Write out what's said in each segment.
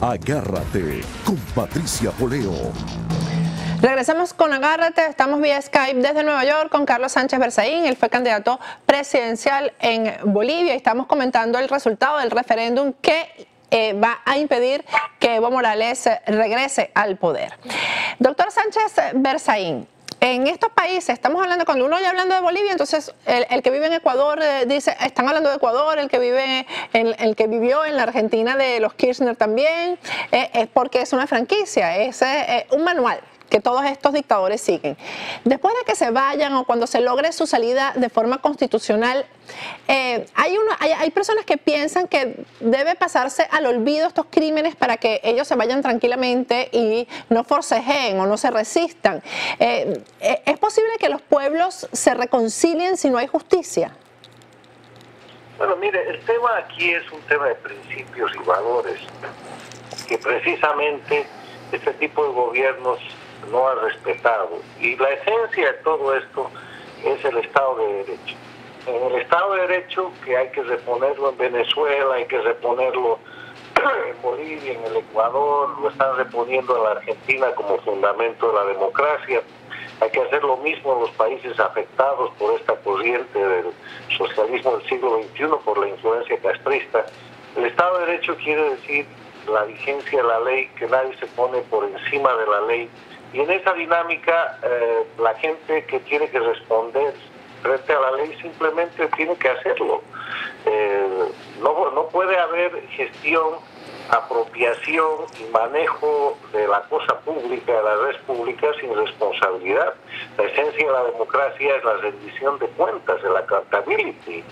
Agárrate con Patricia Poleo. Regresamos con Agárrate, estamos vía Skype desde Nueva York con Carlos Sánchez Berzaín. Él fue candidato presidencial en Bolivia y estamos comentando el resultado del referéndum que va a impedir que Evo Morales regrese al poder. Doctor Sánchez Berzaín, en estos países, estamos hablando, cuando uno ya hablando de Bolivia, entonces el que vive en Ecuador dice, están hablando de Ecuador, el que vivió en la Argentina de los Kirchner también, es porque es una franquicia, es un manual que todos estos dictadores siguen. Después de que se vayan o cuando se logre su salida de forma constitucional, hay personas que piensan que debe pasarse al olvido estos crímenes para que ellos se vayan tranquilamente y no forcejeen o no se resistan. ¿Es posible que los pueblos se reconcilien si no hay justicia? Bueno, mire, el tema aquí es un tema de principios y valores que precisamente este tipo de gobiernos no ha respetado. Y la esencia de todo esto es el Estado de Derecho. En el Estado de Derecho, que hay que reponerlo en Venezuela, hay que reponerlo en Bolivia, en el Ecuador, lo están reponiendo en la Argentina como fundamento de la democracia. Hay que hacer lo mismo en los países afectados por esta corriente del socialismo del siglo XXI, por la influencia castrista. El Estado de Derecho quiere decir la vigencia de la ley, que nadie se pone por encima de la ley. Y en esa dinámica, la gente que tiene que responder frente a la ley simplemente tiene que hacerlo. No puede haber gestión, apropiación y manejo de la cosa pública, de la red pública, sin responsabilidad. La esencia de la democracia es la rendición de cuentas, el accountability.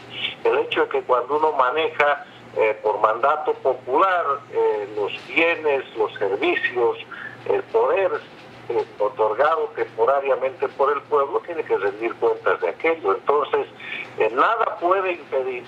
El hecho de que cuando uno maneja por mandato popular los bienes, los servicios, el poder otorgado temporariamente por el pueblo, tiene que rendir cuentas de aquello. Entonces, nada puede impedir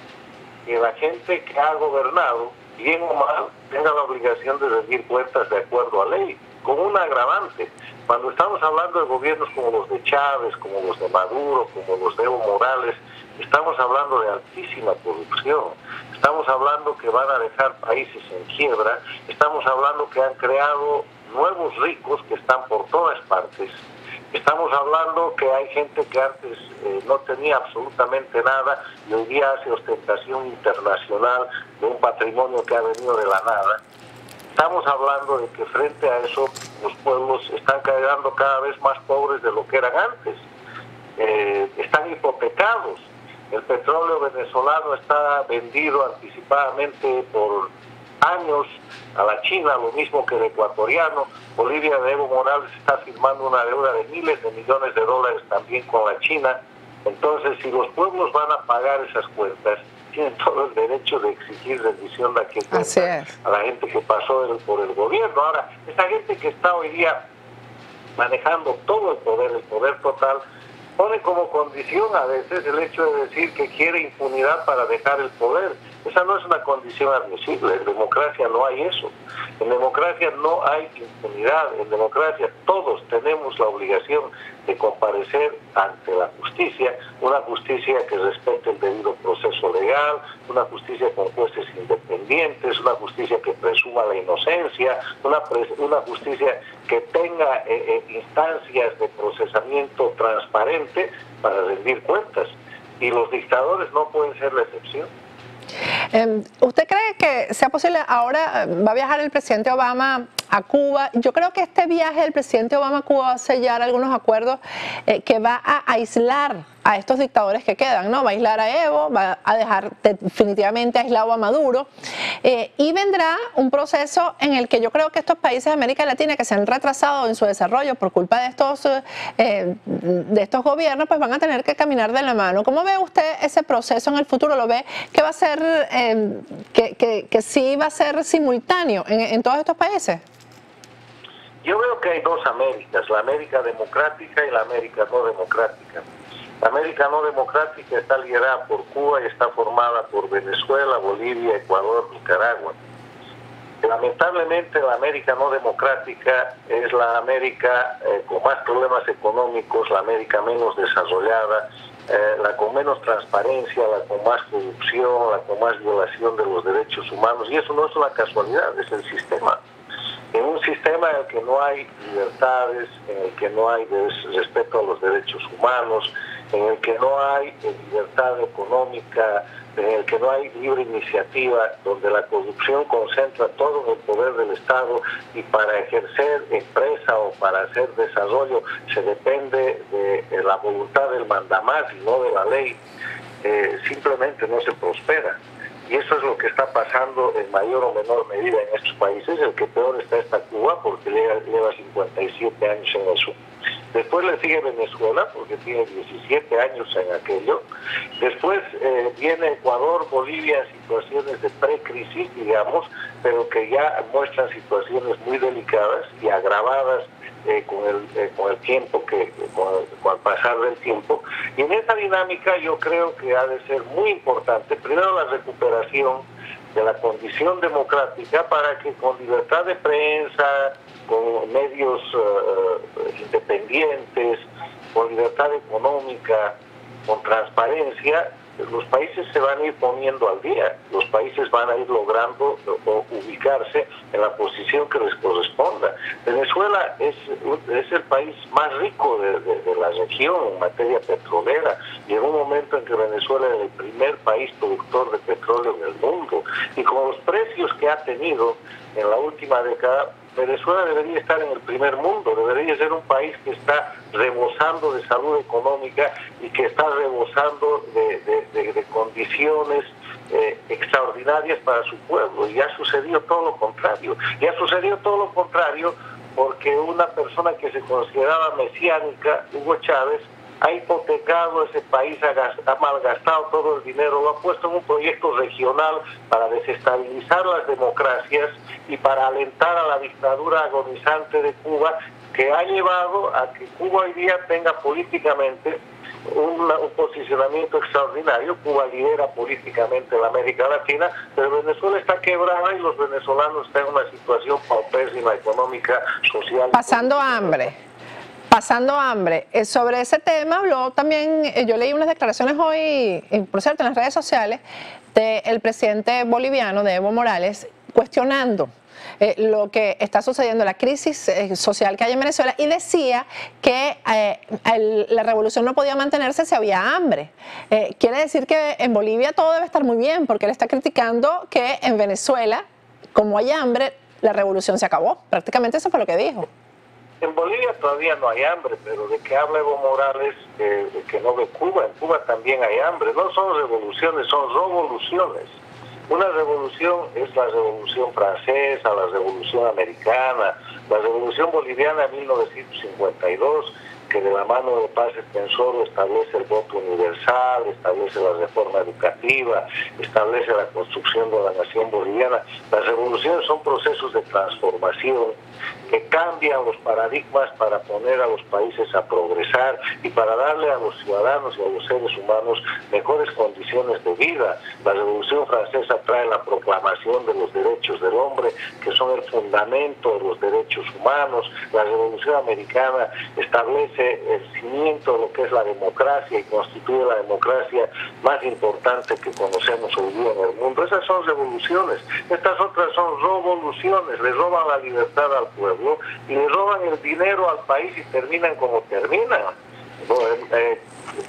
que la gente que ha gobernado, bien o mal, tenga la obligación de rendir cuentas de acuerdo a ley, con un agravante. Cuando estamos hablando de gobiernos como los de Chávez, como los de Maduro, como los de Evo Morales, estamos hablando de altísima corrupción. Estamos hablando que van a dejar países en quiebra. Estamos hablando que han creado nuevos ricos que están por todas partes. Estamos hablando que hay gente que antes no tenía absolutamente nada y hoy día hace ostentación internacional de un patrimonio que ha venido de la nada. Estamos hablando de que frente a eso los pueblos están quedando cada vez más pobres de lo que eran antes. Están hipotecados. El petróleo venezolano está vendido anticipadamente por años a la China, lo mismo que el ecuatoriano. Bolivia de Evo Morales está firmando una deuda de miles de millones de dólares también con la China. Entonces, si los pueblos van a pagar esas cuentas, tienen todo el derecho de exigir rendición de aquí a la gente que pasó por el gobierno. Ahora, esa gente que está hoy día manejando todo el poder total, pone como condición a veces el hecho de decir que quiere impunidad para dejar el poder. Esa no es una condición admisible. En democracia no hay eso. En democracia no hay impunidad. En democracia todos tenemos la obligación de comparecer ante la justicia, una justicia que respete el debido proceso legal, una justicia con jueces independientes, una justicia que presuma la inocencia, una justicia que tenga instancias de procesamiento transparente para rendir cuentas. Y los dictadores no pueden ser la excepción. ¿Usted cree que sea posible? Ahora va a viajar el presidente Obama a Cuba. Yo creo que este viaje del presidente Obama a Cuba va a sellar algunos acuerdos que va a aislar a estos dictadores que quedan, ¿no? Va a aislar a Evo, va a dejar definitivamente aislado a Maduro y vendrá un proceso en el que yo creo que estos países de América Latina que se han retrasado en su desarrollo por culpa de estos gobiernos, pues van a tener que caminar de la mano. ¿Cómo ve usted ese proceso en el futuro? ¿Lo ve que va a ser, que sí va a ser simultáneo en todos estos países? Yo veo que hay dos Américas, la América democrática y la América no democrática. La América no democrática está liderada por Cuba y está formada por Venezuela, Bolivia, Ecuador, Nicaragua. Lamentablemente la América no democrática es la América con más problemas económicos, la América menos desarrollada, la con menos transparencia, la con más corrupción, la con más violación de los derechos humanos, y eso no es una casualidad, es el sistema. En un sistema en el que no hay libertades, en el que no hay respeto a los derechos humanos, en el que no hay libertad económica, en el que no hay libre iniciativa, donde la corrupción concentra todo en el poder del Estado y para ejercer empresa o para hacer desarrollo se depende de la voluntad del mandamás y no de la ley, simplemente no se prospera. Y eso es lo que está pasando en mayor o menor medida en estos países. El que peor está Cuba, porque lleva 57 años en eso. Después le sigue Venezuela, porque tiene 17 años en aquello. Después viene Ecuador, Bolivia, situaciones de precrisis, digamos, pero que ya muestran situaciones muy delicadas y agravadas con el tiempo, con el pasar del tiempo. Y en esa dinámica yo creo que ha de ser muy importante, primero la recuperación de la condición democrática para que con libertad de prensa, con medios independientes, con libertad económica, con transparencia, los países se van a ir poniendo al día, los países van a ir logrando ubicarse en la posición que les corresponda. Venezuela es el país más rico de la región en materia petrolera. Llegó un momento en que Venezuela era el primer país productor de petróleo en el mundo, y con los precios que ha tenido en la última década, Venezuela debería estar en el primer mundo, debería ser un país que está rebosando de salud económica y que está rebosando de condiciones extraordinarias para su pueblo. Y ha sucedido todo lo contrario. Y ha sucedido todo lo contrario porque una persona que se consideraba mesiánica, Hugo Chávez, ha hipotecado ese país, ha malgastado todo el dinero, lo ha puesto en un proyecto regional para desestabilizar las democracias y para alentar a la dictadura agonizante de Cuba, que ha llevado a que Cuba hoy día tenga políticamente un posicionamiento extraordinario. Cuba lidera políticamente la América Latina, pero Venezuela está quebrada y los venezolanos están en una situación paupérrima, económica, social. Pasando hambre. Sobre ese tema habló también, yo leí unas declaraciones hoy, por cierto, en las redes sociales, del presidente boliviano, de Evo Morales, cuestionando lo que está sucediendo, la crisis social que hay en Venezuela, y decía que la revolución no podía mantenerse si había hambre. Quiere decir que en Bolivia todo debe estar muy bien, porque él está criticando que en Venezuela, como hay hambre, la revolución se acabó. Prácticamente eso fue lo que dijo. En Bolivia todavía no hay hambre, pero de que habla Evo Morales, que no ve Cuba, en Cuba también hay hambre. No son revoluciones, son revoluciones. Una revolución es la revolución francesa, la revolución americana, la revolución boliviana de 1952, que de la mano de Paz Estenssoro establece el voto universal, establece la reforma educativa, establece la construcción de la nación boliviana. Las revoluciones son procesos de transformación que cambian los paradigmas para poner a los países a progresar y para darle a los ciudadanos y a los seres humanos mejores condiciones de vida. La Revolución Francesa trae la proclamación de los derechos del hombre, que son el fundamento de los derechos humanos. La Revolución Americana establece el cimiento de lo que es la democracia y constituye la democracia más importante que conocemos hoy día en el mundo. Esas son revoluciones. Estas otras son revoluciones. Le roban la libertad al pueblo y le roban el dinero al país y terminan como terminan.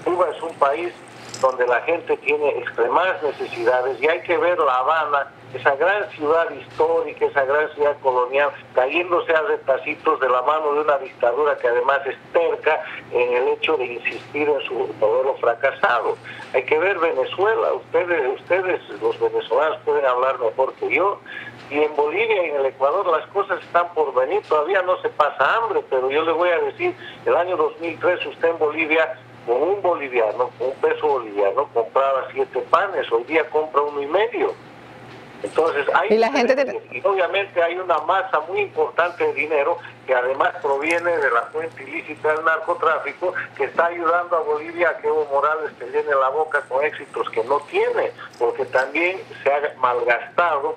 Cuba es un país donde la gente tiene extremas necesidades y hay que ver La Habana, esa gran ciudad histórica, esa gran ciudad colonial, cayéndose a retacitos de la mano de una dictadura que además es terca en el hecho de insistir en su modelo fracasado. Hay que ver Venezuela. Ustedes los venezolanos pueden hablar mejor que yo. Y en Bolivia y en el Ecuador las cosas están por venir, todavía no se pasa hambre, pero yo le voy a decir, el año 2003 usted en Bolivia, con un boliviano, con un peso boliviano, compraba 7 panes, hoy día compra 1,5. Entonces hay y obviamente hay una masa muy importante de dinero que además proviene de la fuente ilícita del narcotráfico, que está ayudando a Bolivia a que Evo Morales se llene la boca con éxitos que no tiene, porque también se ha malgastado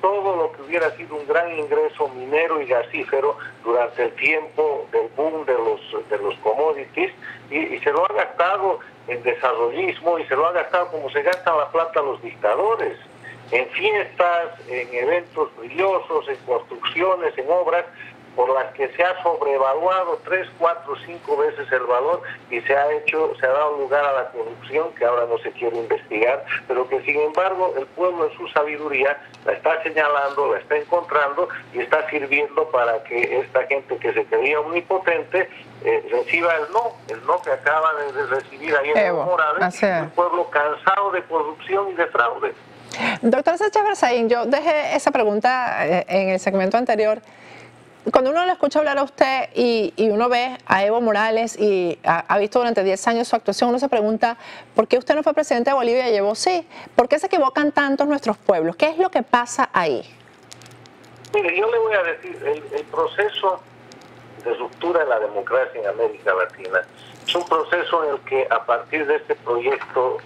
todo lo que hubiera sido un gran ingreso minero y gasífero durante el tiempo del boom de los commodities, y se lo ha gastado en desarrollismo y se lo ha gastado como se gastan la plata los dictadores, en fiestas, en eventos brillosos, en construcciones, en obras por las que se ha sobrevaluado 3, 4, 5 veces el valor y se ha dado lugar a la corrupción que ahora no se quiere investigar, pero que sin embargo el pueblo en su sabiduría la está señalando, la está encontrando y está sirviendo para que esta gente que se creía omnipotente reciba el no que acaba de recibir ahí en Evo Morales, un pueblo cansado de corrupción y de fraude. Doctor Sánchez Berzaín, yo dejé esa pregunta en el segmento anterior. Cuando uno le escucha hablar a usted y uno ve a Evo Morales y ha visto durante 10 años su actuación, uno se pregunta, ¿por qué usted no fue presidente de Bolivia y Evo sí? ¿Por qué se equivocan tantos nuestros pueblos? ¿Qué es lo que pasa ahí? Mire, yo le voy a decir, el proceso de ruptura de la democracia en América Latina es un proceso en el que a partir de este proyecto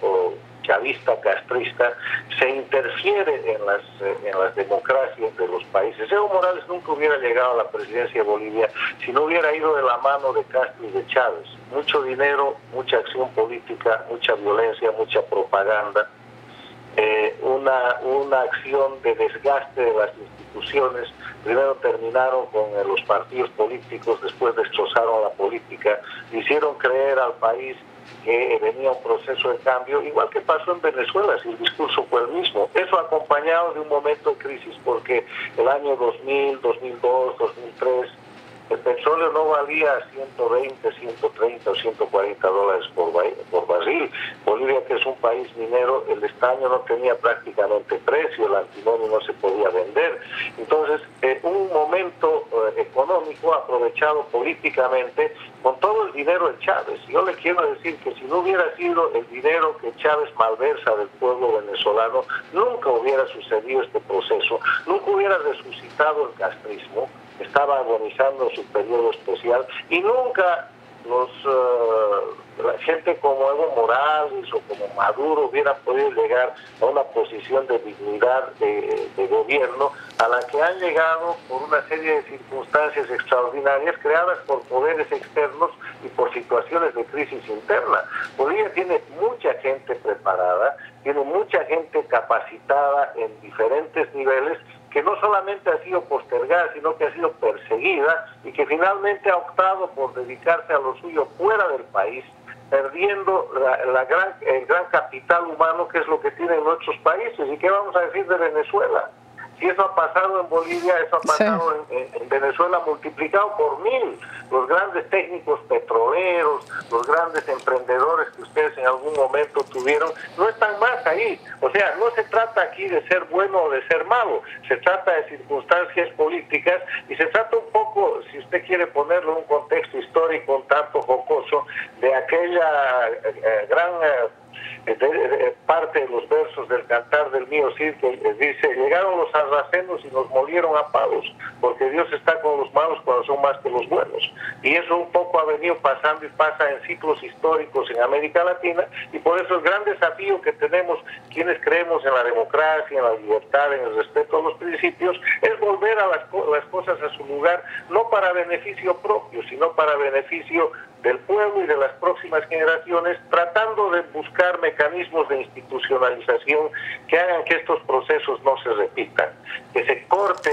chavista, castrista, se interfiere en las democracias de los países. Evo Morales nunca hubiera llegado a la presidencia de Bolivia si no hubiera ido de la mano de Castro y de Chávez. Mucho dinero, mucha acción política, mucha violencia, mucha propaganda, una acción de desgaste de las instituciones. Primero terminaron con los partidos políticos, después destrozaron la política, hicieron creer al país que venía un proceso de cambio, igual que pasó en Venezuela, si el discurso fue el mismo. Eso acompañado de un momento de crisis, porque el año 2000, 2002, 2003, el petróleo no valía 120, 130 o 140 dólares por barril. Bolivia, que es un país minero, el estaño no tenía prácticamente precio, el antimonio no se podía vender. Entonces, un momento económico aprovechado políticamente con todo el dinero de Chávez. Yo le quiero decir que si no hubiera sido el dinero que Chávez malversa del pueblo venezolano, nunca hubiera sucedido este proceso, nunca hubiera resucitado el castrismo, estaba agonizando su periodo especial, y nunca la gente como Evo Morales o como Maduro hubiera podido llegar a una posición de dignidad de gobierno a la que han llegado por una serie de circunstancias extraordinarias creadas por poderes externos y por situaciones de crisis interna. Bolivia tiene mucha gente preparada, tiene mucha gente capacitada en diferentes niveles, que no solamente ha sido postergada, sino que ha sido perseguida y que finalmente ha optado por dedicarse a lo suyo fuera del país, perdiendo el gran capital humano que es lo que tienen nuestros países. ¿Y qué vamos a decir de Venezuela? Si eso ha pasado en Bolivia, eso ha pasado en Venezuela multiplicado por 1000. Los grandes técnicos petroleros, los grandes emprendedores que ustedes en algún momento tuvieron, no están más ahí. O sea, no se trata aquí de ser bueno o de ser malo, se trata de circunstancias políticas y se trata un poco, si usted quiere ponerlo en un contexto histórico un tanto jocoso, de aquella gran parte de los versos del Cantar del Mío Cid, que dice: llegaron los sarracenos y nos molieron a palos, porque Dios está con los malos cuando son más que los buenos. Y eso un poco ha venido pasando y pasa en ciclos históricos en América Latina, y por eso el gran desafío que tenemos quienes creemos en la democracia, en la libertad, en el respeto a los principios, es volver a las cosas a su lugar, no para beneficio propio, sino para beneficio del pueblo y de las próximas generaciones, tratando de buscar mecanismos de institucionalización que hagan que estos procesos no se repitan, que se corte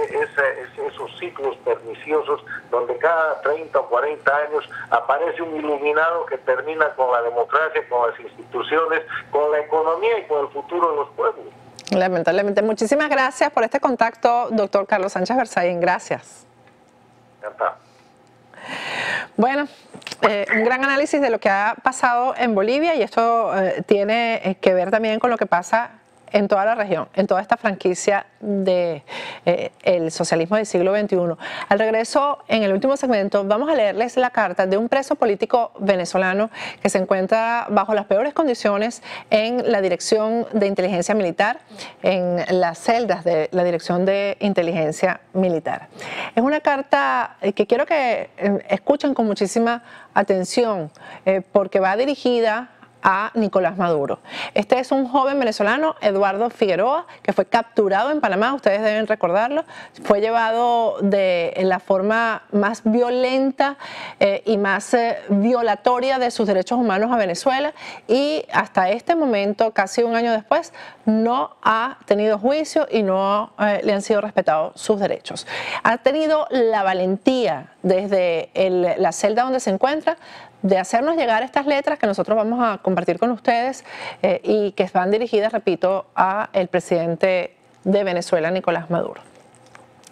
esos ciclos perniciosos donde cada 30 o 40 años aparece un iluminado que termina con la democracia, con las instituciones, con la economía y con el futuro de los pueblos. Lamentablemente. Muchísimas gracias por este contacto, doctor Carlos Sánchez Berzaín. Gracias. Encantado. Bueno, un gran análisis de lo que ha pasado en Bolivia, y esto tiene que ver también con lo que pasa en toda la región, en toda esta franquicia del socialismo del siglo XXI. Al regreso, en el último segmento, vamos a leerles la carta de un preso político venezolano que se encuentra bajo las peores condiciones en la Dirección de Inteligencia Militar, en las celdas de la Dirección de Inteligencia Militar. Es una carta que quiero que escuchen con muchísima atención, porque va dirigida a Nicolás Maduro. Este es un joven venezolano, Eduardo Figueroa, que fue capturado en Panamá, ustedes deben recordarlo, fue llevado de la forma más violenta y más violatoria de sus derechos humanos a Venezuela, y hasta este momento, casi un año después, no ha tenido juicio y no le han sido respetados sus derechos. Ha tenido la valentía desde la celda donde se encuentra de hacernos llegar estas letras que nosotros vamos a compartir con ustedes y que van dirigidas, repito, a el presidente de Venezuela, Nicolás Maduro.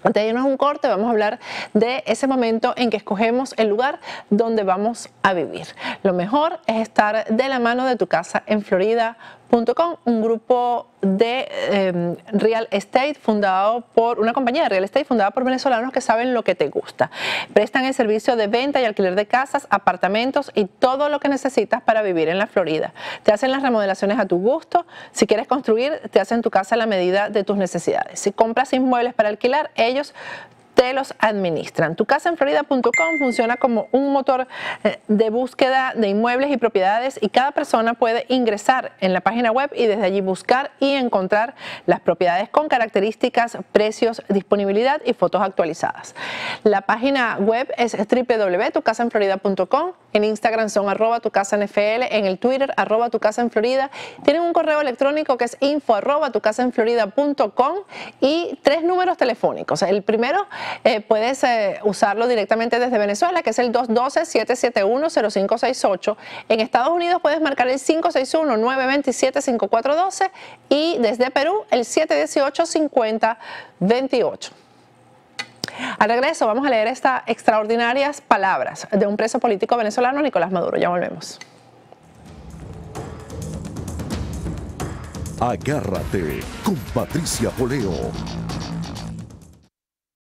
Antes de irnos a un corte, vamos a hablar de ese momento en que escogemos el lugar donde vamos a vivir. Lo mejor es estar de la mano de Tu Casa en Florida.com, un grupo de real estate fundado por una compañía de real estate fundada por venezolanos que saben lo que te gusta. Prestan el servicio de venta y alquiler de casas, apartamentos y todo lo que necesitas para vivir en la Florida. Te hacen las remodelaciones a tu gusto. Si quieres construir, te hacen tu casa a la medida de tus necesidades. Si compras inmuebles para alquilar, ellos te los administran. TuCasaEnFlorida.com funciona como un motor de búsqueda de inmuebles y propiedades, y cada persona puede ingresar en la página web y desde allí buscar y encontrar las propiedades con características, precios, disponibilidad y fotos actualizadas. La página web es www.tucasaenflorida.com. En Instagram son @tucasanfl, en el Twitter @tucasaenflorida. Tienen un correo electrónico que es info@tucasaenflorida.com y 3 números telefónicos. El primero puedes usarlo directamente desde Venezuela, que es el 212-771-0568. En Estados Unidos puedes marcar el 561-927-5412 y desde Perú el 718-5028. Al regreso vamos a leer estas extraordinarias palabras de un preso político venezolano, Nicolás Maduro. Ya volvemos. Agárrate con Patricia Poleo.